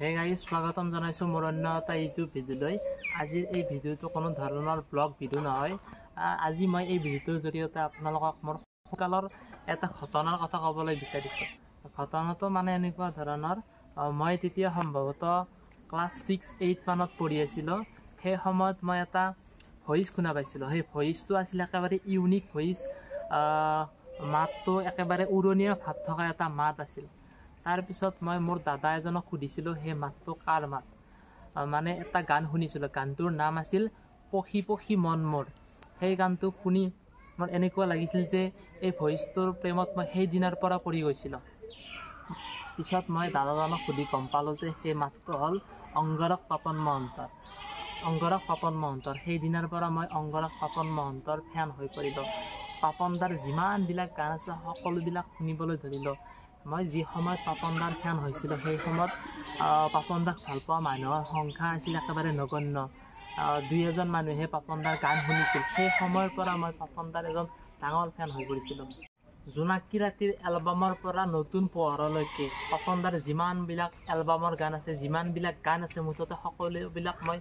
Hey guys স্বাগতম জানাইছো মোৰ অন্য এটা ইউটিউব ভিডিঅ'লৈ। আজিৰ এই ভিডিঅ'টো কোনো ধৰণৰ ব্লগ ভিডিঅ' নহয়। আজি মই এই ভিডিঅ'টোৰ জৰিয়তে আপোনালোকক মোৰ সকালৰ এটা ঘটনাৰ কথা ক'বলৈ বিচাৰিছোঁ। ঘটনাটো মানে এনেকুৱা ধৰণৰ, মই তেতিয়া সম্ভৱতঃ ক্লাছ 6-8 মানত পঢ়ি আছিলোঁ। সেই সময়ত মই এটা ভইচ শুনা পাইছিলোঁ। সেই ভইচটো আছিল একেবাৰে ইউনিক ভইচ। মাতটো একেবাৰে উৰণীয়া ভাৱ থকা এটা মাত আছিল। তাৰপিছত মই মোৰ দাদা এজনক সুধিছিলোঁ সেই মাতটো কাৰ মাত। মানে এটা গান শুনিছিলোঁ, গানটোৰ নাম আছিল পখী পখী মন মোৰ। সেই গানটো শুনি মোৰ এনেকুৱা লাগিছিল যে এই ভইচটোৰ প্ৰেমত মই সেই দিনাৰ পৰা পৰি গৈছিলোঁ। পিছত মই দাদাজনক সুধি গম পালোঁ যে সেই মাতটো হ'ল অংগৰাগ পাপন মহন্তৰ। অংগৰাগ পাপন মহন্তৰ সেই দিনাৰ পৰা মই অংগৰাগ পাপন মহন্তৰ ফেন হৈ পৰিলোঁ। পাপনদাৰ যিমানবিলাক গান আছে সকলোবিলাক শুনিবলৈ ধৰিলোঁ। মই যি সময়ত পাপনদাৰ ফেন হৈছিলোঁ সেই সময়ত পাপনদাক ভাল পোৱা মানুহৰ সংখ্যা আছিল একেবাৰে নগণ্য। 2-এজন মানুহে পাপনদাৰ গান শুনিছিল। সেই সময়ৰ পৰা মই পাপনদাৰ এজন ডাঙৰ ফেন হৈ পৰিছিলোঁ। জোনাকী ৰাতিৰ এলবামৰ পৰা নতুন পোহৰলৈকে পাপনদাৰ যিমানবিলাক এলবামৰ গান আছে, যিমানবিলাক গান আছে মুঠতে সকলোবিলাক মই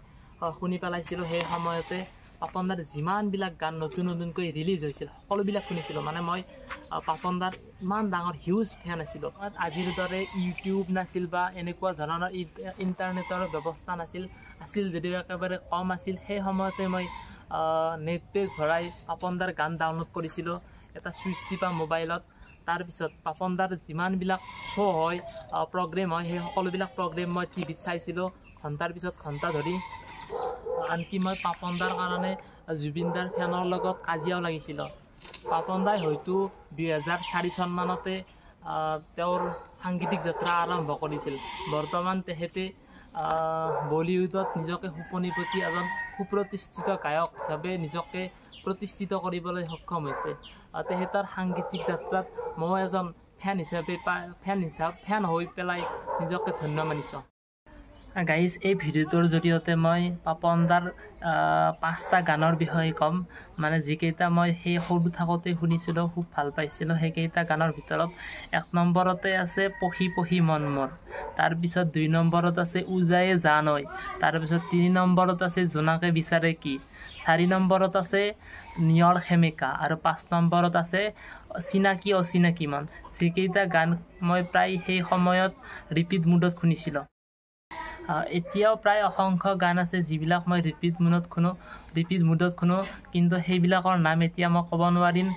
শুনি পেলাইছিলোঁ। সেই সময়তে পাপনদাৰ যিমানবিলাক গান নতুন নতুনকৈ ৰিলিজ হৈছিল সকলোবিলাক শুনিছিলোঁ। মানে মই পাপনদাৰ ইমান ডাঙৰ হিউজ ফেন আছিলোঁ। আজিৰ দৰে ইউটিউব নাছিল বা এনেকুৱা ধৰণৰ ইণ্টাৰনেটৰ ব্যৱস্থা নাছিল, আছিল যদিও একেবাৰে কম আছিল। সেই সময়তে মই নেট পেক ভৰাই পাপনদাৰ গান ডাউনলোড কৰিছিলোঁ এটা চুইচ টিপা মোবাইলত। তাৰপিছত পাপনদাৰ যিমানবিলাক শ্ব' হয়, প্ৰগ্ৰেম হয়, সেই সকলোবিলাক প্ৰগ্ৰেম মই টিভিত চাইছিলোঁ ঘণ্টাৰ পিছত ঘণ্টা ধৰি। আনকি মই পাপনদাৰ কাৰণে জুবিনদাৰ ফেনৰ লগত কাজিয়াও লাগিছিলোঁ। পাপনদাই হয়তো 2004 চনমানতে তেওঁৰ সাংগীতিক যাত্ৰা আৰম্ভ কৰিছিল। বৰ্তমান তেখেতে বলিউডত নিজকে সুপনিপতি এজন সুপ্ৰতিষ্ঠিত গায়ক হিচাপে নিজকে প্ৰতিষ্ঠিত কৰিবলৈ সক্ষম হৈছে। তেখেতৰ সাংগীতিক যাত্ৰাত মই এজন ফেন হৈ পেলাই নিজকে ধন্য মানিছোঁ। গাইজ, এই ভিডিঅ'টোৰ জৰিয়তে মই পাপনদাৰ 5টা গানৰ বিষয়ে ক'ম। মানে যিকেইটা মই সেই সৰু থাকোঁতে শুনিছিলোঁ, খুব ভাল পাইছিলোঁ। সেইকেইটা গানৰ ভিতৰত 1 নম্বৰতে আছে পখী পখী মন মোৰ। তাৰপিছত 2 নম্বৰত আছে উজায়ে জান ঐ। তাৰপিছত 3 নম্বৰত আছে জোনাকে বিচাৰে কি। 4 নম্বৰত আছে নিয়ৰ সেমেকা। আৰু 5 নম্বৰত আছে চিনাকি অচিনাকি মন। যিকেইটা গান মই প্ৰায় সেই সময়ত ৰিপিট মুডত শুনিছিলোঁ। এতিয়াও প্ৰায় অসংখ্য গান আছে যিবিলাক মই ৰিপিট মুডত শুনো, কিন্তু সেইবিলাকৰ নাম এতিয়া মই ক'ব নোৱাৰিম।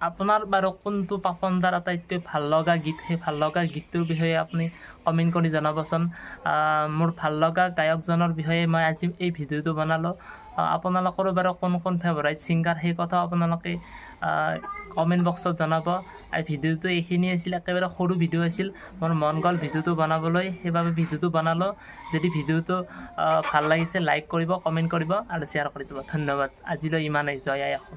আপোনাৰ বাৰু কোনটো পাপনদাৰ আটাইতকৈ ভাল লগা গীত, সেই ভাল লগা গীতটোৰ বিষয়ে আপুনি কমেণ্ট কৰি জনাবচোন। মোৰ ভাল লগা গায়কজনৰ বিষয়ে মই আজি এই ভিডিঅ'টো বনালোঁ। আপোনালোকৰো বাৰু কোন ফেভাৰাইট ছিংগাৰ সেই কথাও আপোনালোকে কমেণ্ট বক্সত জনাব। আৰু ভিডিঅ'টো এইখিনি আছিল, একেবাৰে সৰু ভিডিঅ' আছিল। মোৰ মন গ'ল ভিডিঅ'টো বনাবলৈ, সেইবাবে ভিডিঅ'টো বনালোঁ। যদি ভিডিঅ'টো ভাল লাগিছে লাইক কৰিব, কমেণ্ট কৰিব আৰু শ্বেয়াৰ কৰি দিব। ধন্যবাদ। আজিলৈ ইমানেই। জয় আই অসম।